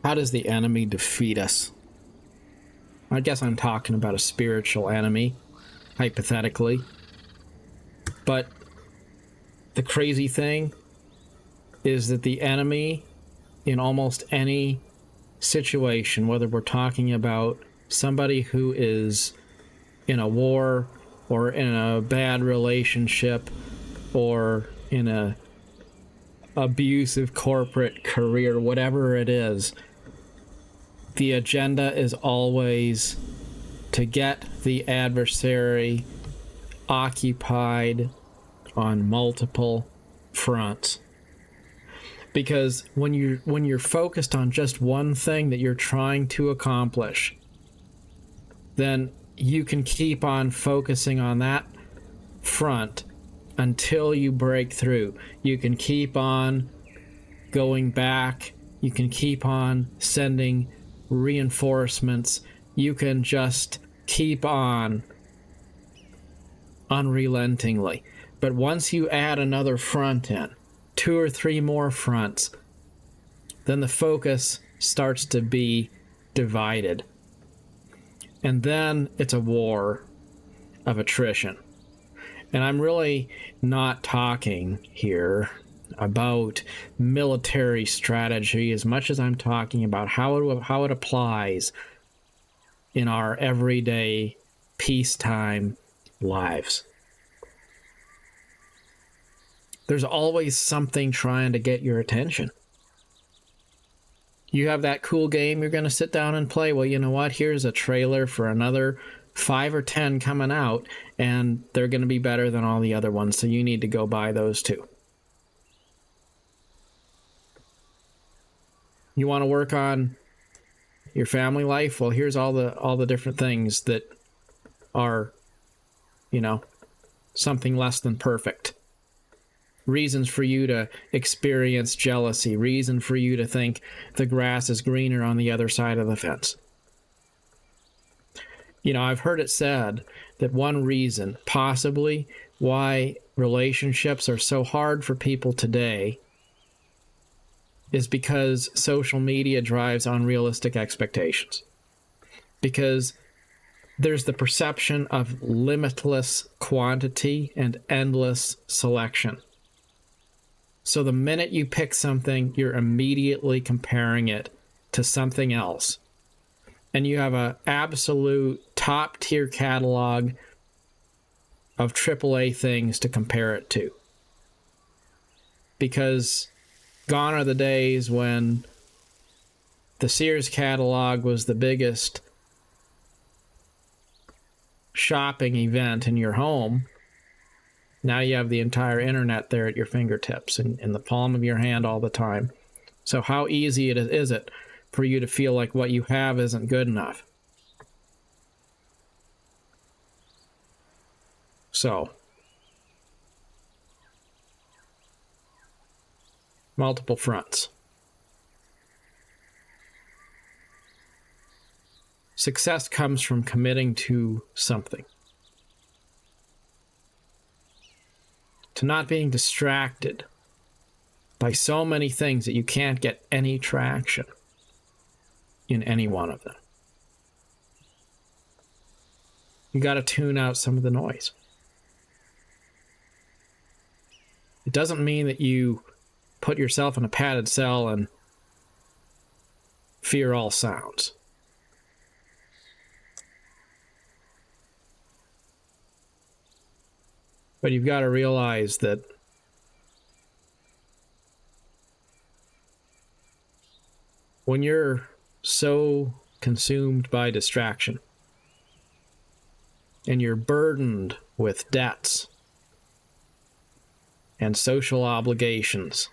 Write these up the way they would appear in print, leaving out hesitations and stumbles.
How does the enemy defeat us? I guess I'm talking about a spiritual enemy, hypothetically. But the crazy thing is that the enemy, in almost any situation, whether we're talking about somebody who is in a war or in a bad relationship or in a abusive corporate career, whatever it is, the agenda is always to get the adversary occupied on multiple fronts. Because when you're focused on just one thing that you're trying to accomplish, then you can keep on focusing on that front until you break through. You can keep on going back. You can keep on sending reinforcements. You can just keep on unrelentingly. But once you add another front in, 2 or 3 more fronts, then the focus starts to be divided. And then it's a war of attrition. And I'm really not talking here about military strategy as much as I'm talking about how it applies in our everyday peacetime lives. There's always something trying to get your attention. You have that cool game you're going to sit down and play. Well, you know what? Here's a trailer for another 5 or 10 coming out, and they're going to be better than all the other ones, so you need to go buy those too. You want to work on your family life? Well, here's all the different things that are, something less than perfect. Reasons for you to experience jealousy, reason for you to think the grass is greener on the other side of the fence. I've heard it said that one reason, possibly, why relationships are so hard for people today is because social media drives unrealistic expectations. Because there's the perception of limitless quantity and endless selection. So the minute you pick something, you're immediately comparing it to something else. And you have an absolute top-tier catalog of AAA things to compare it to. Because gone are the days when the Sears catalog was the biggest shopping event in your home. Now you have the entire internet there at your fingertips, in the palm of your hand all the time. So how easy is it for you to feel like what you have isn't good enough? So, multiple fronts. Success comes from committing to something. To not being distracted by so many things that you can't get any traction in any one of them. You got to tune out some of the noise. It doesn't mean that you put yourself in a padded cell and fear all sounds. But you've got to realize that when you're so consumed by distraction and you're burdened with debts and social obligations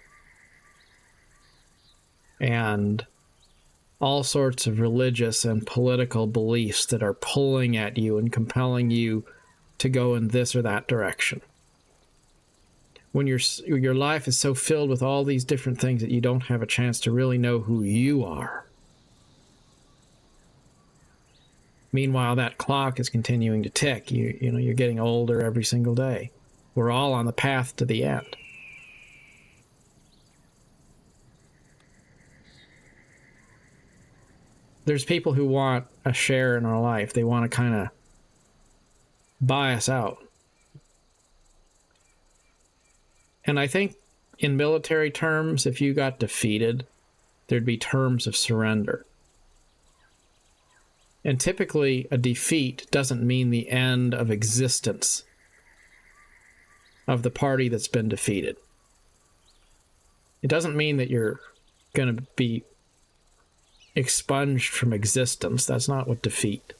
and all sorts of religious and political beliefs that are pulling at you and compelling you to go in this or that direction. When your life is so filled with all these different things that you don't have a chance to really know who you are. Meanwhile, that clock is continuing to tick. You're getting older every single day. We're all on the path to the end. there's people who want a share in our life. They want to kind of buy us out. And I think in military terms, if you got defeated, there'd be terms of surrender. And typically, a defeat doesn't mean the end of existence of the party that's been defeated. It doesn't mean that you're going to be expunged from existence. That's not what defeat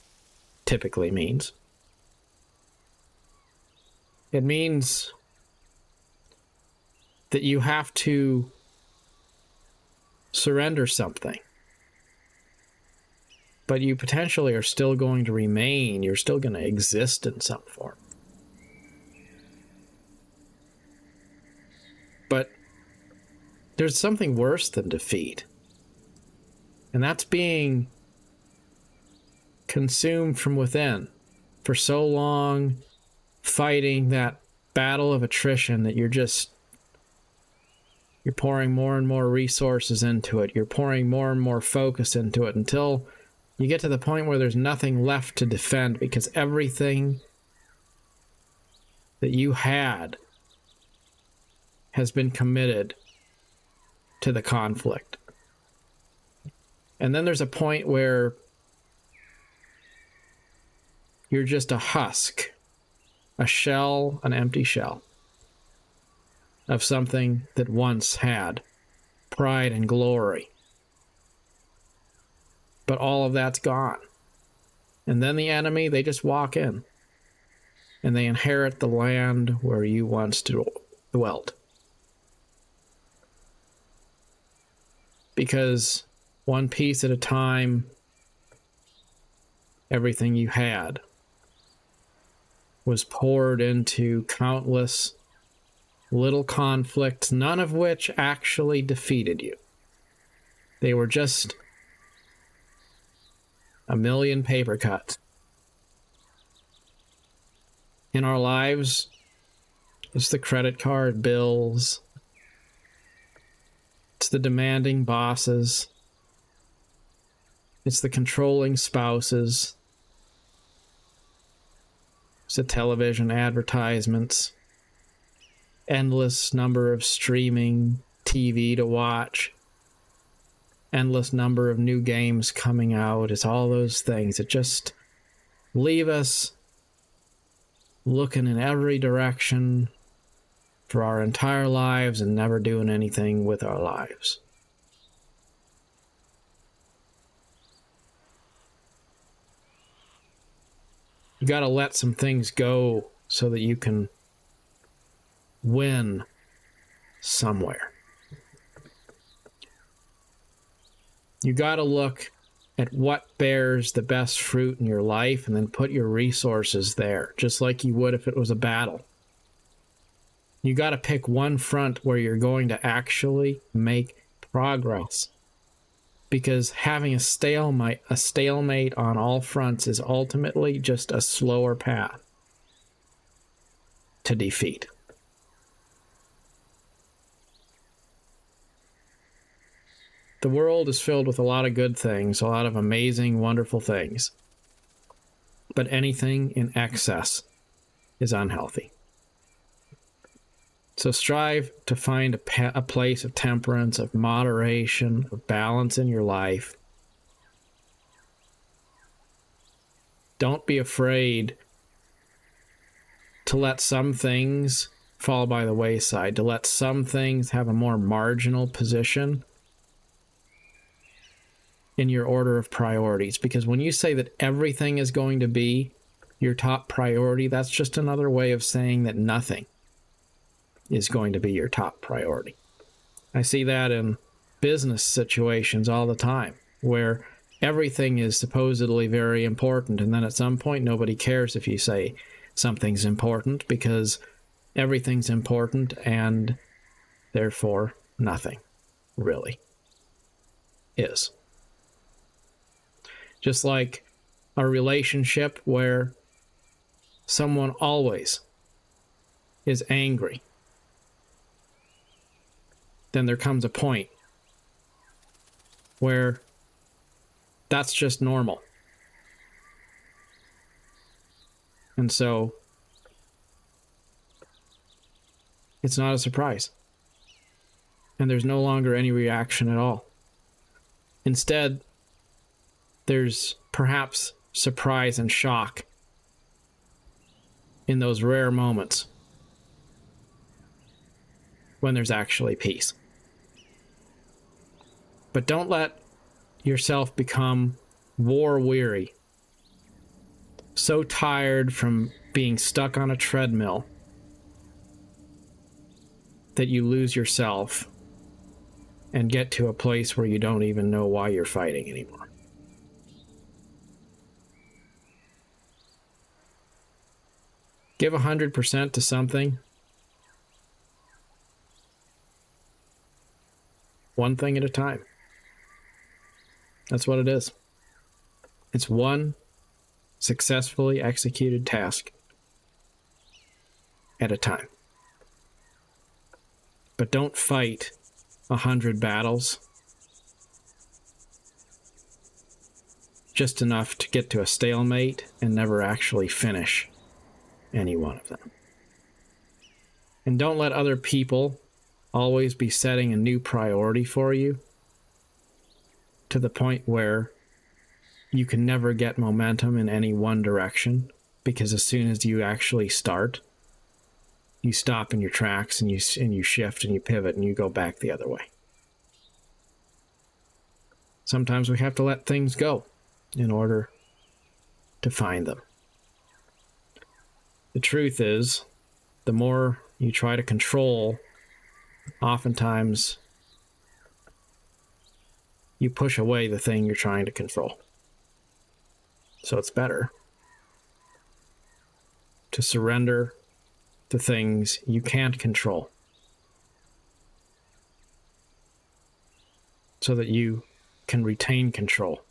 typically means. It means that you have to surrender something, but you potentially are still going to remain, you're still going to exist in some form. But there's something worse than defeat, and that's being consumed from within for so long, fighting that battle of attrition that you're pouring more and more resources into it. You're pouring more and more focus into it until you get to the point where there's nothing left to defend, because everything that you had has been committed to the conflict. And then there's a point where you're just a husk, a shell, an empty shell of something that once had pride and glory. But all of that's gone. And then the enemy, they just walk in and they inherit the land where you once dwelt. Because one piece at a time, everything you had was poured into countless little conflicts, none of which actually defeated you. They were just a million paper cuts. In our lives, it's the credit card bills, it's the demanding bosses, it's the controlling spouses, it's the television advertisements, endless number of streaming TV to watch, endless number of new games coming out. It's all those things that just leave us looking in every direction for our entire lives and never doing anything with our lives. You got to let some things go so that you can win somewhere. You got to look at what bears the best fruit in your life and then put your resources there, just like you would if it was a battle. You got to pick one front where you're going to actually make progress. Because having a stalemate on all fronts is ultimately just a slower path to defeat. The world is filled with a lot of good things, a lot of amazing, wonderful things. But anything in excess is unhealthy. So strive to find a place of temperance, of moderation, of balance in your life. Don't be afraid to let some things fall by the wayside, to let some things have a more marginal position in your order of priorities. Because when you say that everything is going to be your top priority, that's just another way of saying that nothing is going to be your top priority. I see that in business situations all the time, where everything is supposedly very important, and then at some point nobody cares if you say something's important, because everything's important and therefore nothing really is. Just like a relationship where someone always is angry, then there comes a point where That's just normal. And so it's not a surprise. And there's no longer any reaction at all. Instead, there's perhaps surprise and shock in those rare moments when there's actually peace. But don't let yourself become war weary, so tired from being stuck on a treadmill that you lose yourself and get to a place where you don't even know why you're fighting anymore. Give 100% to something, one thing at a time. That's what it is. It's one successfully executed task at a time. But don't fight 100 battles just enough to get to a stalemate and never actually finish any one of them. And don't let other people always be setting a new priority for you to the point where you can never get momentum in any one direction, because as soon as you actually start, you stop in your tracks and you shift and you pivot and you go back the other way. Sometimes we have to let things go in order to find them. The truth is, the more you try to control, oftentimes you push away the thing you're trying to control. So it's better to surrender to things you can't control so that you can retain control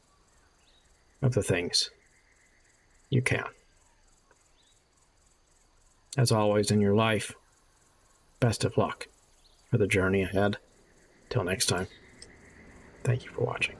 of the things you can. As always in your life, best of luck for the journey ahead. Till next time, thank you for watching.